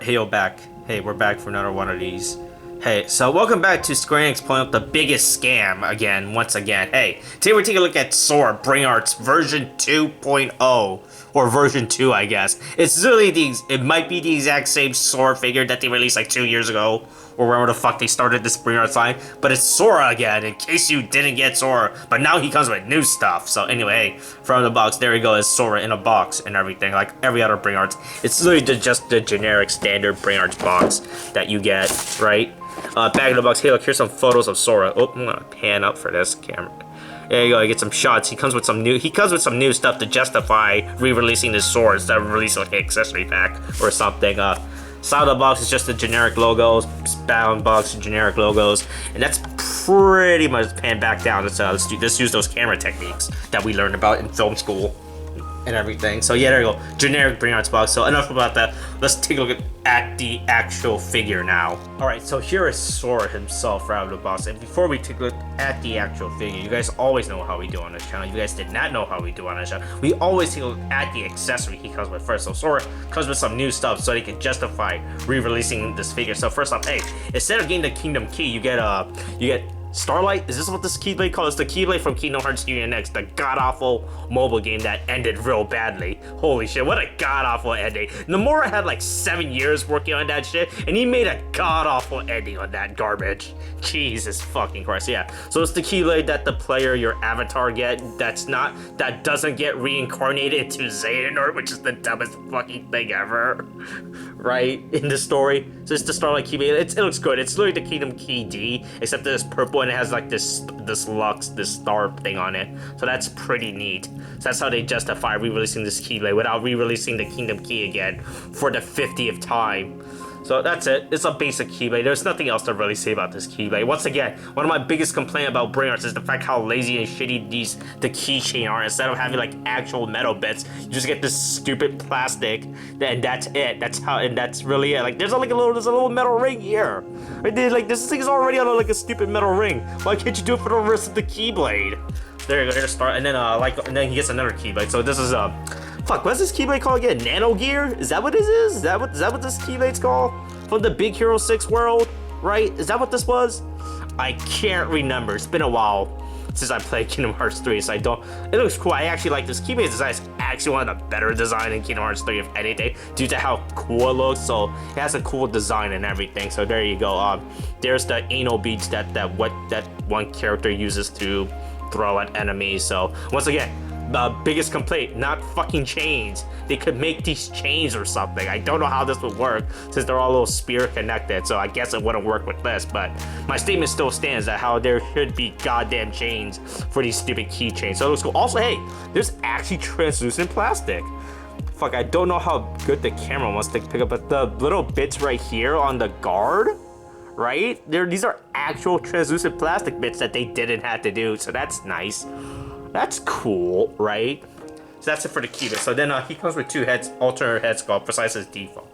Hey, yo, back. Hey, we're back for another one of these. Hey, so welcome back to Square Enix pulling up the biggest scam again, once again. Hey, today we're taking a look at Sora Bring Arts version 2.0, or version 2, I guess. It's really it might be the exact same Sora figure that they released like 2 years ago, or wherever the fuck they started this Bring Arts line, but it's Sora again, in case you didn't get Sora, but now he comes with new stuff. So anyway, hey, from the box, there we go, is Sora in a box and everything, like every other Bring Arts. It's literally just the generic standard Bring Arts box that you get, right? Back in the box. Hey, look, here's some photos of Sora. Oh, I'm gonna pan up for this camera. There you go. I get some shots. He comes with some new stuff to justify re-releasing this Sora instead of releasing like an accessory pack or something. Side of the box is just the generic logos. Bound box, generic logos, and that's pretty much panned back down. Let's use those camera techniques that we learned about in film school and everything. So yeah, there you go. Generic Bring Arts box. So enough about that. Let's take a look at the actual figure now. Alright, so here is Sora himself right out of the box. And before we take a look at the actual figure, you guys always know how we do on this channel. You guys did not know how we do on this channel. We always take a look at the accessory he comes with first. So Sora comes with some new stuff so they can justify re-releasing this figure. So first off, hey, instead of getting the Kingdom Key, you get Starlight. Is this what this Keyblade called? It's the Keyblade from Kingdom Hearts Union X, the god-awful mobile game that ended real badly. Holy shit, what a god-awful ending. Nomura had like 7 years working on that shit, and he made a god-awful ending on that garbage. Jesus fucking Christ, yeah. So it's the Keyblade that the player, your avatar, that doesn't get reincarnated into Xehanort, which is the dumbest fucking thing ever, right, in the story. So it's the Starlight Keyblade. It looks good. It's literally the Kingdom Key D, except that it's purple and it has like this star thing on it. So that's pretty neat. So that's how they justify re-releasing this Keyblade without re-releasing the Kingdom Key again for the 50th time. So that's it. It's a basic Keyblade. There's nothing else to really say about this Keyblade. Once again, one of my biggest complaints about Bring Arts is the fact how lazy and shitty the keychain are. Instead of having like actual metal bits, you just get this stupid plastic, and that's it. That's really it. Like there's a little metal ring here. Right there, like this thing is already on like a stupid metal ring. Why can't you do it for the rest of the Keyblade? There you go. Here's start, and then he gets another Keyblade. So this is fuck, what's this Keyblade called again? Nano Gear? Is that what this is? Is that what this Keyblade's called? From the Big Hero 6 world, right? Is that what this was? I can't remember. It's been a while since I played Kingdom Hearts 3, so it looks cool. I actually like this. Keyblade's design is actually one of the better design in Kingdom Hearts 3, if anything, due to how cool it looks. So it has a cool design and everything. So there you go. There's the anal beads that one character uses to throw at enemies. So once again, the biggest complaint, not fucking chains. They could make these chains or something. I don't know how this would work since they're all a little spear connected, so I guess it wouldn't work with this, but my statement still stands that how there should be goddamn chains for these stupid keychains. So it looks cool. Also, hey, there's actually translucent plastic. Fuck, I don't know how good the camera wants to pick up, but the little bits right here on the guard, right? These are actual translucent plastic bits that they didn't have to do, so that's nice. That's cool, right? So that's it for the Keyblade. So then he comes with two alternate head sculpt besides his default.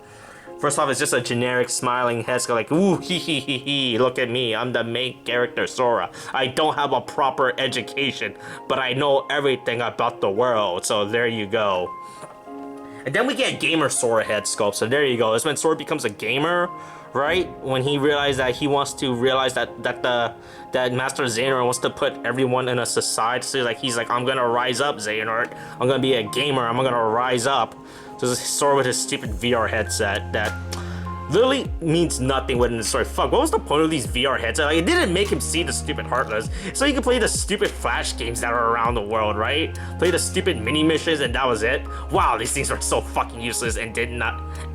First off, it's just a generic smiling head sculpt, like, ooh, hee hee hee hee, look at me, I'm the main character, Sora. I don't have a proper education, but I know everything about the world, so there you go. And then we get gamer Sora head sculpt, so there you go. It's when Sora becomes a gamer, right? When he realized that he wants to realize that Master Xehanort wants to put everyone in a society. So he's like, I'm gonna rise up, Xehanort. I'm gonna be a gamer. I'm gonna rise up. So this is Sora with his stupid VR headset that literally means nothing within the story. Fuck, what was the point of these VR headsets? Like, it didn't make him see the stupid Heartless, so he could play the stupid Flash games that are around the world, right? Play the stupid mini missions, and that was it. Wow, these things were so fucking useless and did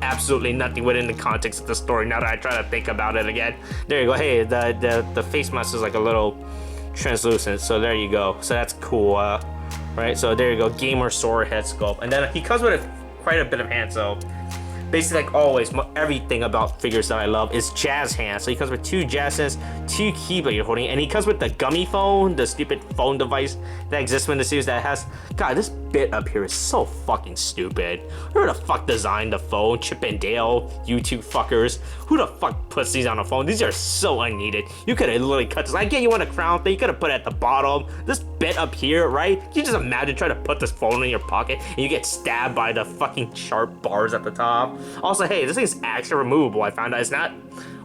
absolutely nothing within the context of the story. Now that I try to think about it again, there you go. Hey, the face mask is like a little translucent, so there you go. So that's cool, right? So there you go, gamer Sora head sculpt, and then he comes with quite a bit of hand. So basically, like always, everything about figures that I love is jazz hands. So he comes with two jazz hands, two Keyblade you're holding, and he comes with the gummy phone, the stupid phone device that exists in the series that has, God, this bit up here is so fucking stupid. Who the fuck designed the phone? Chip and Dale, YouTube fuckers. Who the fuck puts these on a phone? These are so unneeded. You could have literally cut this. I get you want a crown thing. You could have put it at the bottom. This bit up here, right? You just imagine trying to put this phone in your pocket and you get stabbed by the fucking sharp bars at the top. Also, hey, this thing's actually removable. I found out it's not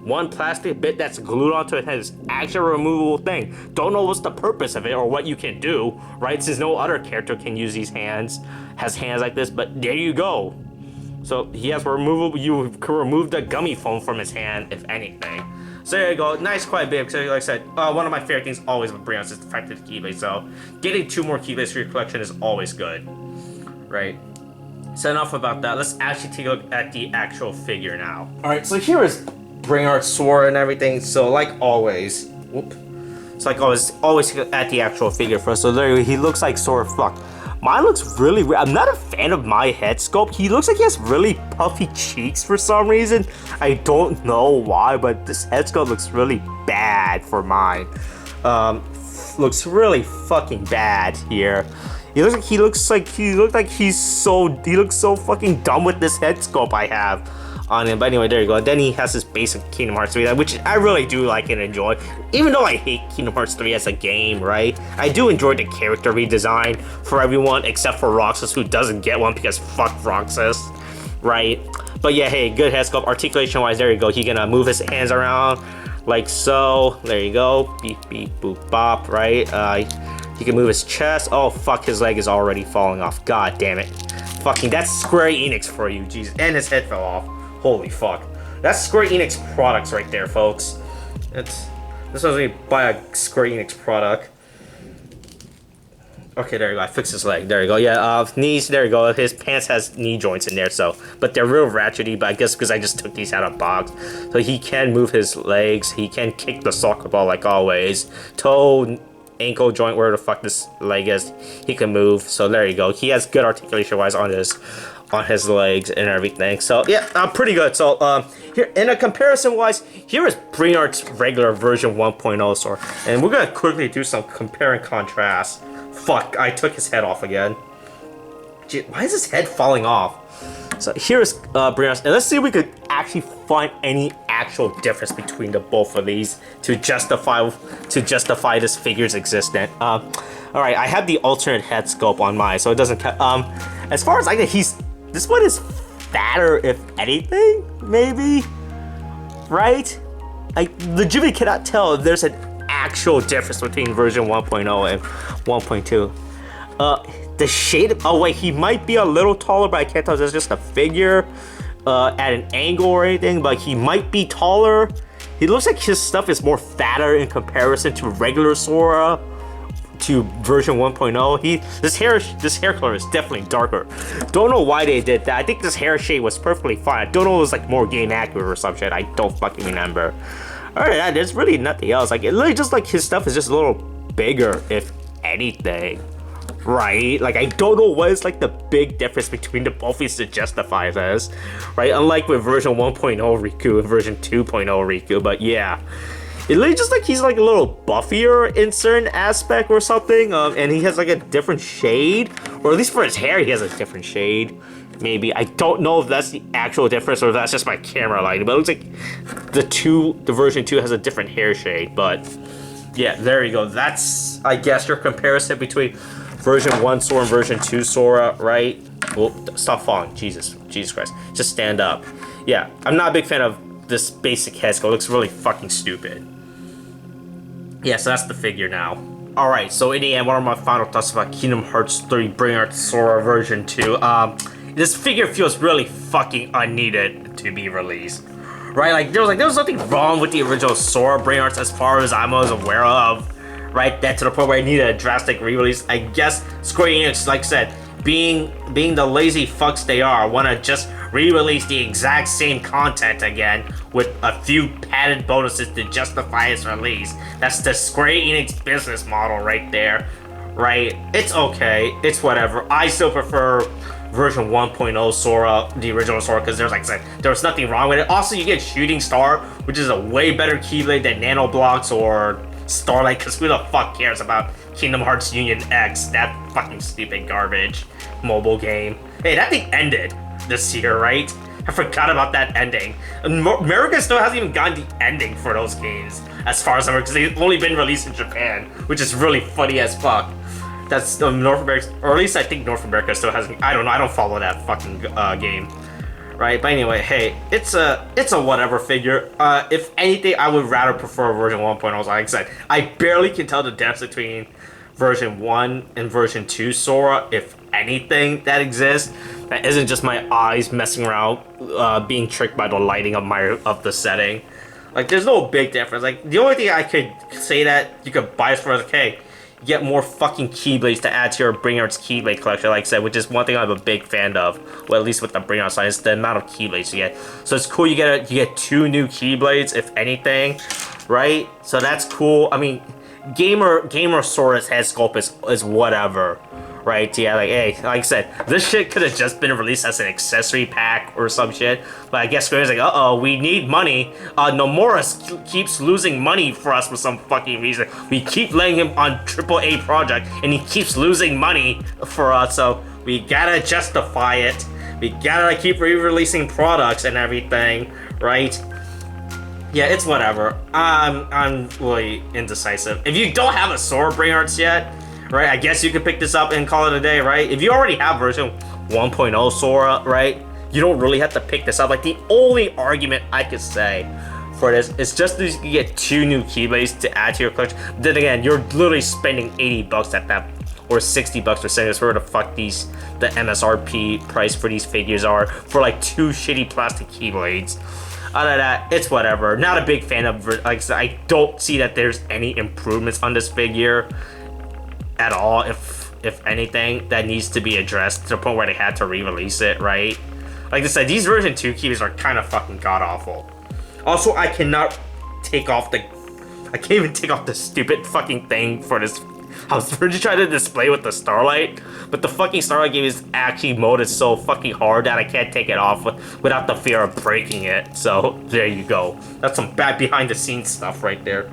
one plastic bit that's glued onto it. Has actually a removable thing. Don't know what's the purpose of it or what you can do, right? Since no other character can use these hands, has hands like this, but there you go. So he has removable, you can remove the gummy foam from his hand, if anything. So there you go, nice, quite big. So like I said, one of my favorite things always with Brian's is the fact that the keyblade. So getting 2 more keyblades for your collection is always good, right? So enough about that. Let's actually take a look at the actual figure now. All right, so here is Bring Art Sora and everything. So like always, it's like always at the actual figure first. So there he looks like Sora. Fuck, mine looks really weird. I'm not a fan of my head sculpt. He looks like he has really puffy cheeks for some reason. I don't know why, but this head sculpt looks really bad for mine. Looks really fucking bad here. He looks like he's so fucking dumb with this head sculpt I have on him. But anyway, there you go. Then he has his basic Kingdom Hearts 3, which I really do like and enjoy. Even though I hate Kingdom Hearts 3 as a game, right? I do enjoy the character redesign for everyone except for Roxas, who doesn't get one because fuck Roxas, right? But yeah, hey, good head sculpt. Articulation-wise, there you go. He can move his hands around like so. There you go. Beep, beep, boop, bop, right? He can move his chest. Oh, fuck, his leg is already falling off. God damn it. Fucking, that's Square Enix for you, Jesus. And his head fell off. Holy fuck. That's Square Enix products right there, folks. This was me buy a Square Enix product. Okay, there you go. I fixed his leg. There you go. Yeah, knees. There you go. His pants has knee joints in there, so, but they're real ratchety. But I guess because I just took these out of box, so he can move his legs. He can kick the soccer ball like always. Toe, ankle joint, where the fuck this leg is, he can move. So there you go. He has good articulation wise on his legs and everything. So yeah, pretty good. So here in a comparison wise, here is Bring Art's regular version 1.0 Sora, and we're gonna quickly do some compare and contrast. Fuck, I took his head off again. Gee, why is his head falling off? So here's Bring Art, and let's see if we could actually find any actual difference between the both of these to justify this figure's existence. All right, I have the alternate head sculpt on mine, so it doesn't. As far as I can, this one is fatter, if anything, maybe. Right? I legitimately cannot tell if there's an actual difference between version 1.0 and 1.2. The shade. Oh wait, he might be a little taller, but I can't tell if that's just a figure at an angle or anything. But he might be taller. He looks like his stuff is more fatter in comparison to regular Sora, to version 1.0. This hair color is definitely darker. Don't know why they did that. I think this hair shade was perfectly fine. I don't know if it was like more game accurate or some shit. I don't fucking remember. Alright, there's really nothing else. Like, it literally just like his stuff is just a little bigger, if anything. Right? Like, I don't know what is like the big difference between the both these to justify this. Right? Unlike with version 1.0 Riku and version 2.0 Riku. But yeah. It literally just like he's like a little buffier in certain aspect or something. And he has like a different shade. Or at least for his hair, he has a different shade. Maybe. I don't know if that's the actual difference or if that's just my camera lighting, but it looks like the version 2 has a different hair shade. But yeah, there you go. That's, I guess, your comparison between version 1 Sora and version 2 Sora, right? Well, stop falling. Jesus Christ. Just stand up. Yeah, I'm not a big fan of this basic head sculpt. It looks really fucking stupid. Yeah, so that's the figure now. Alright, so in the end, what are my final thoughts about Kingdom Hearts 3 Bring Art Sora version 2? This figure feels really fucking unneeded to be released. Right? Like there was nothing wrong with the original Sora Bring Arts as far as I was aware of. Right? That to the point where I needed a drastic re-release. I guess Square Enix, like I said, being the lazy fucks they are, wanna just re-release the exact same content again with a few padded bonuses to justify its release. That's the Square Enix business model right there. Right? It's okay. It's whatever. I still prefer version 1.0 Sora, the original Sora, because there's, like I said, there was nothing wrong with it. Also, you get Shooting Star, which is a way better keyblade than Nano Blocks or Starlight, because who the fuck cares about Kingdom Hearts Union X, that fucking stupid garbage mobile game. Hey, that thing ended this year, right? I forgot about that ending. America still hasn't even gotten the ending for those games, as far as I'm aware, because they've only been released in Japan, which is really funny as fuck. That's North America, or at least I think North America still hasn't. I don't know. I don't follow that fucking game, right? But anyway, hey, it's a whatever figure. If anything, I would rather prefer version 1.0. Like I said, I barely can tell the difference between version 1 and version 2 Sora, if anything that exists. That isn't just my eyes messing around, being tricked by the lighting of the setting. Like, there's no big difference. Like, the only thing I could say that you could buy for is, okay, you get more fucking Keyblades to add to your Bring Arts Keyblade collection, like I said, which is one thing I'm a big fan of. Well, at least with the Bring Arts side, is the amount of Keyblades you get. So it's cool you get 2 new Keyblades, if anything, right? So that's cool. I mean, Gamer Sora's head sculpt is whatever, right? Yeah, like, hey, like I said, this shit could have just been released as an accessory pack or some shit, but I guess Square's like, uh-oh, we need money. Nomura keeps losing money for us for some fucking reason. We keep letting him on AAA project, and he keeps losing money for us, so we gotta justify it. We gotta keep re-releasing products and everything, right? Yeah, it's whatever. I'm really indecisive. If you don't have a Sora Bring Arts yet, right, I guess you could pick this up and call it a day, right? If you already have version 1.0 Sora, right, you don't really have to pick this up. Like, the only argument I could say for this is just that you can get 2 new Keyblades to add to your collection. Then again, you're literally spending $80 at that, or $60 for saying this, where the fuck the MSRP price for these figures are, for like 2 shitty plastic Keyblades. Other than that, it's whatever. Not a big fan of, like I said, I don't see that there's any improvements on this figure at all, if anything, that needs to be addressed to the point where they had to re-release it, right? Like I said, these version 2 keys are kind of fucking god-awful. Also, I cannot take off I can't even take off the stupid fucking thing for this. I was really trying to display with the Starlight, but the fucking Starlight game is actually molded so fucking hard that I can't take it off without the fear of breaking it. So, there you go. That's some bad behind-the-scenes stuff right there.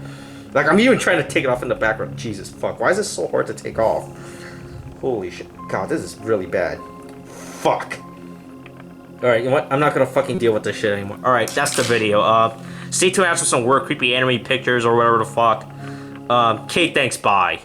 Like, I'm even trying to take it off in the background. Jesus, fuck. Why is this so hard to take off? Holy shit. God, this is really bad. Fuck. Alright, you know what? I'm not gonna fucking deal with this shit anymore. Alright, that's the video. Stay tuned after some weird, creepy anime pictures or whatever the fuck. Okay, thanks, bye.